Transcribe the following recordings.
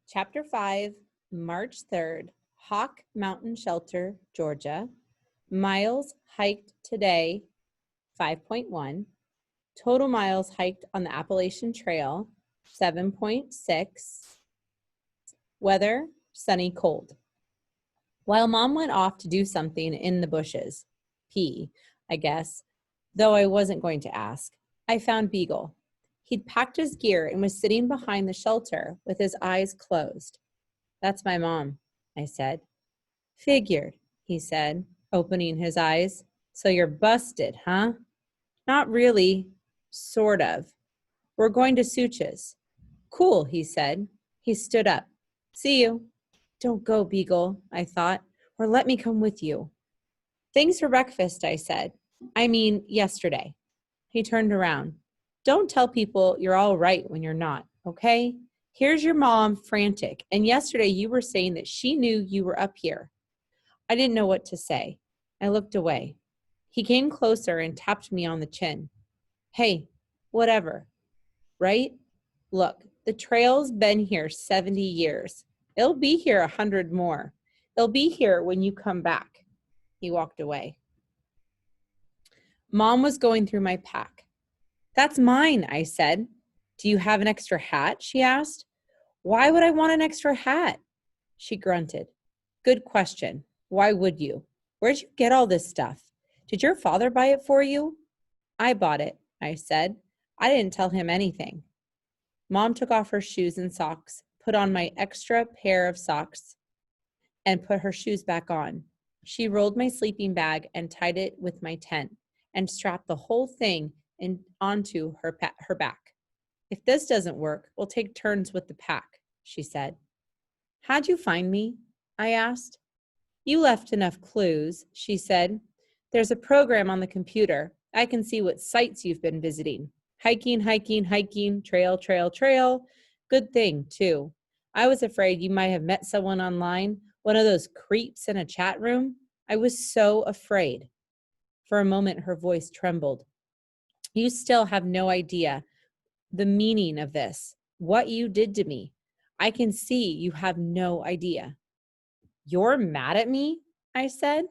Chapter 5, March 3rd, Hawk Mountain Shelter, Georgia. Miles hiked today, 5.1. Total miles hiked on the Appalachian Trail, 7.6. Weather, sunny, cold. While Mom went off to do something in the bushes, pee, I guess, though I wasn't going to ask, I found Beagle. He'd packed his gear and was sitting behind the shelter with his eyes closed. "That's my mom," I said. "Figured," he said, opening his eyes. "So you're busted, huh?" "Not really. Sort of. We're going to Such's." "Cool," he said. He stood up. "See you." "Don't go, Beagle," I thought, "or let me come with you." "Thanks for breakfast," I said. "I mean, yesterday." He turned around. "Don't tell people you're all right when you're not, okay? Here's your mom frantic, and yesterday you were saying that she knew you were up here." I didn't know what to say. I looked away. He came closer and tapped me on the chin. "Hey, whatever, right? Look, the trail's been here 70 years. It'll be here 100 more. It'll be here when you come back." He walked away. Mom was going through my pack. "That's mine," I said. "Do you have an extra hat?" she asked. "Why would I want an extra hat?" She grunted. "Good question. Why would you? Where'd you get all this stuff? Did your father buy it for you?" "I bought it," I said. "I didn't tell him anything." Mom took off her shoes and socks, put on my extra pair of socks, and put her shoes back on. She rolled my sleeping bag and tied it with my tent and strapped the whole thing onto her back. "If this doesn't work, we'll take turns with the pack," she said. "How'd you find me?" I asked. "You left enough clues," she said. "There's a program on the computer. I can see what sites you've been visiting. Hiking, hiking, hiking, trail, trail, trail. Good thing, too. I was afraid you might have met someone online, one of those creeps in a chat room. I was so afraid." For a moment, her voice trembled. "You still have no idea the meaning of this, what you did to me. I can see you have no idea." "You're mad at me?" I said.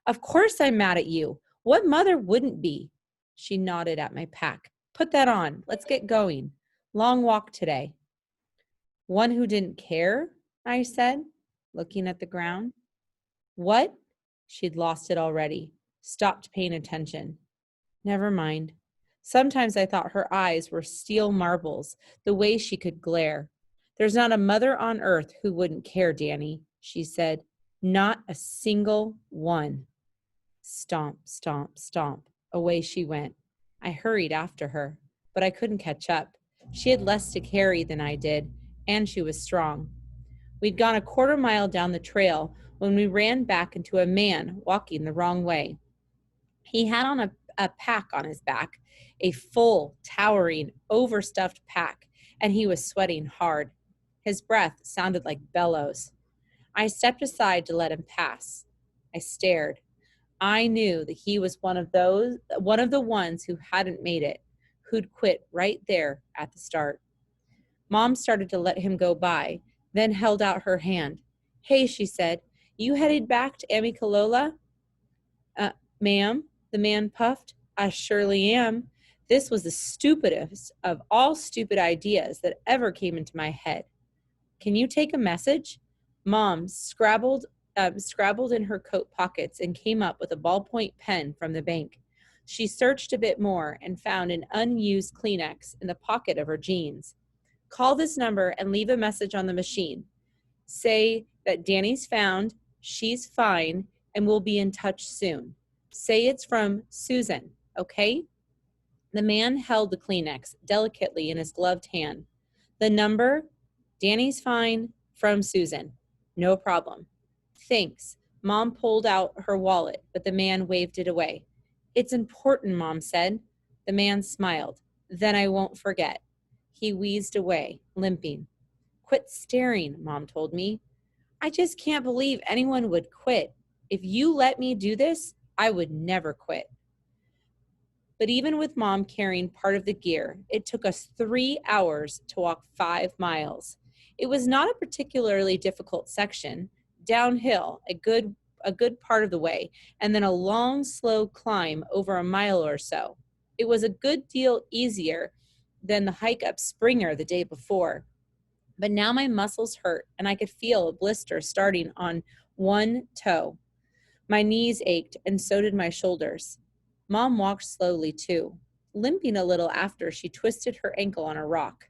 "Of course I'm mad at you. What mother wouldn't be?" She nodded at my pack. "Put that on. Let's get going. Long walk today." "One who didn't care?" I said, looking at the ground. "What?" She'd lost it already, stopped paying attention. Never mind. Sometimes I thought her eyes were steel marbles, the way she could glare. "There's not a mother on earth who wouldn't care, Danny," she said. "Not a single one." Stomp, stomp, stomp. Away she went. I hurried after her, but I couldn't catch up. She had less to carry than I did, and she was strong. We'd gone a quarter mile down the trail when we ran back into a man walking the wrong way. He had on a pack on his back, a full, towering, overstuffed pack, and he was sweating hard. His breath sounded like bellows. I stepped aside to let him pass. I stared. I knew that he was one of the ones who hadn't made it, who'd quit right there at the start. Mom started to let him go by, then held out her hand. "Hey," she said, "you headed back to Amicalola?" "Ma'am," the man puffed, "I surely am. This was the stupidest of all stupid ideas that ever came into my head. Can you take a message?" Mom scrabbled in her coat pockets and came up with a ballpoint pen from the bank. She searched a bit more and found an unused Kleenex in the pocket of her jeans. "Call this number and leave a message on the machine. Say that Danny's found, she's fine, and we'll be in touch soon. Say it's from Susan, okay?" The man held the Kleenex delicately in his gloved hand. The number, "Danny's fine, from Susan. No problem." "Thanks." Mom pulled out her wallet, but the man waved it away. "It's important," Mom said. The man smiled. "Then I won't forget." He wheezed away, limping. "Quit staring," Mom told me. "I just can't believe anyone would quit. If you let me do this, I would never quit." But even with Mom carrying part of the gear, it took us 3 hours to walk 5 miles. It was not a particularly difficult section, downhill a good part of the way, and then a long, slow climb over a mile or so. It was a good deal easier than the hike up Springer the day before. But now my muscles hurt, and I could feel a blister starting on one toe. My knees ached, and so did my shoulders. Mom walked slowly, too, limping a little after she twisted her ankle on a rock.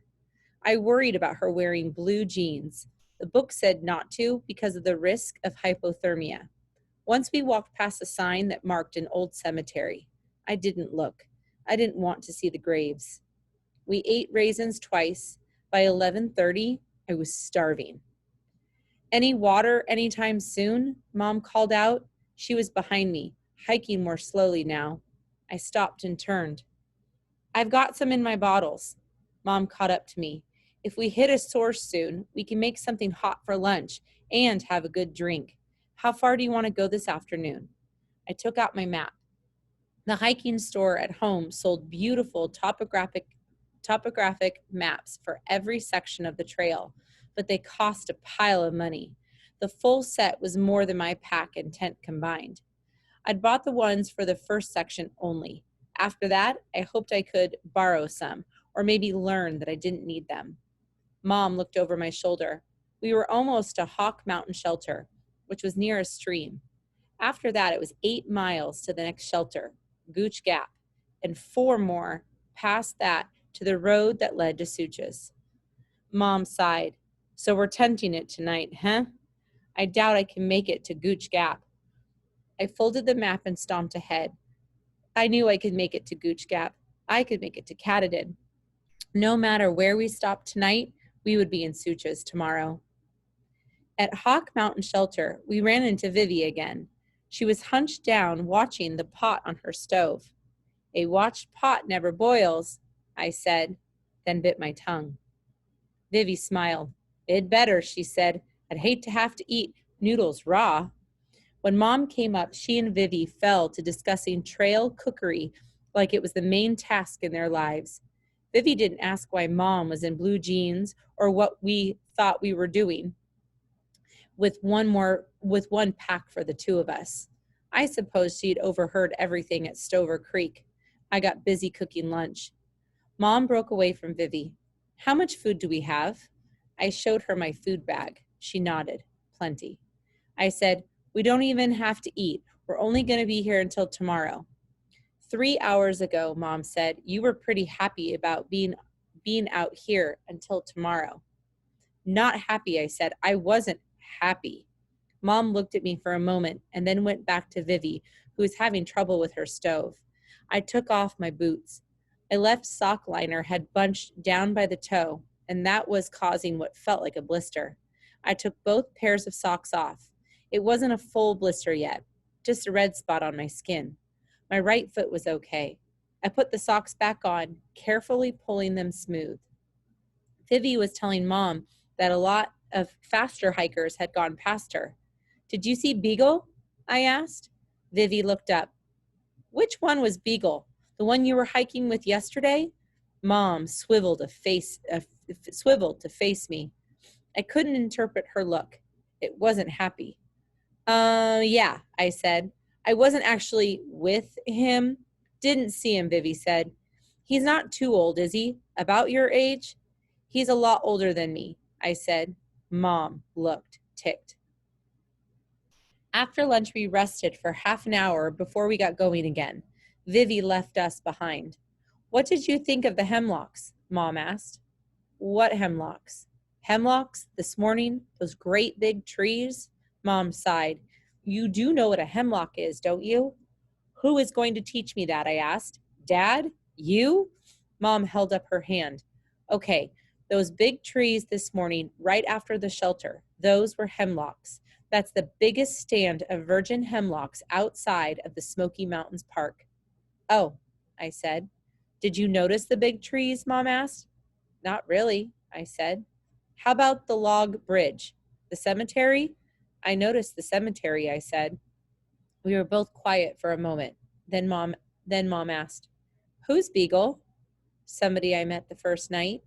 I worried about her wearing blue jeans. The book said not to because of the risk of hypothermia. Once we walked past a sign that marked an old cemetery. I didn't look. I didn't want to see the graves. We ate raisins twice. By 11:30, I was starving. Any water anytime soon? Mom called out. She was behind me, hiking more slowly now. I stopped and turned. I've got some in my bottles. Mom caught up to me. If we hit a source soon, we can make something hot for lunch and have a good drink. How far do you want to go this afternoon? I took out my map. The hiking store at home sold beautiful topographic maps for every section of the trail, but they cost a pile of money. The full set was more than my pack and tent combined. I'd bought the ones for the first section only. After that, I hoped I could borrow some, or maybe learn that I didn't need them. Mom looked over my shoulder. We were almost to Hawk Mountain Shelter, which was near a stream. After that, it was 8 miles to the next shelter, Gooch Gap, and 4 more past that to the road that led to Suchas. Mom sighed. So we're tenting it tonight, huh? I doubt I can make it to Gooch Gap. I folded the map and stomped ahead. I knew I could make it to Gooch Gap. I could make it to Katahdin. No matter where we stopped tonight, we would be in Suchas tomorrow. At Hawk Mountain Shelter, we ran into Vivi again. She was hunched down, watching the pot on her stove. A watched pot never boils, I said, then bit my tongue. Vivi smiled. It'd better, she said. I'd hate to have to eat noodles raw. When Mom came up, she and Vivi fell to discussing trail cookery like it was the main task in their lives. Vivi didn't ask why Mom was in blue jeans or what we thought we were doing with one pack for the two of us. I suppose she'd overheard everything at Stover Creek. I got busy cooking lunch. Mom broke away from Vivi. How much food do we have? I showed her my food bag. She nodded. Plenty. I said, we don't even have to eat. We're only going to be here until tomorrow. 3 hours ago, Mom said, you were pretty happy about being out here until tomorrow. Not happy, I said. I wasn't happy. Mom looked at me for a moment and then went back to Vivi, who was having trouble with her stove. I took off my boots. A left sock liner had bunched down by the toe, and that was causing what felt like a blister. I took both pairs of socks off. It wasn't a full blister yet, just a red spot on my skin. My right foot was okay. I put the socks back on, carefully pulling them smooth. Vivi was telling Mom that a lot of faster hikers had gone past her. Did you see Beagle? I asked. Vivi looked up. Which one was Beagle? The one you were hiking with yesterday? Mom swiveled to face me. I couldn't interpret her look. It wasn't happy. Yeah, I said. I wasn't actually with him. Didn't see him, Vivi said. He's not too old, is he? About your age? He's a lot older than me, I said. Mom looked ticked. After lunch, we rested for half an hour before we got going again. Vivi left us behind. What did you think of the hemlocks? Mom asked. What hemlocks? Hemlocks this morning? Those great big trees? Mom sighed. You do know what a hemlock is, don't you? Who is going to teach me that? I asked. Dad? You? Mom held up her hand. Okay, those big trees this morning right after the shelter, those were hemlocks. That's the biggest stand of virgin hemlocks outside of the Smoky Mountains Park. Oh, I said. Did you notice the big trees? Mom asked. Not really, I said. How about the log bridge? The cemetery? I noticed the cemetery, I said. We were both quiet for a moment. Then Mom asked, Who's Beagle? Somebody I met the first night.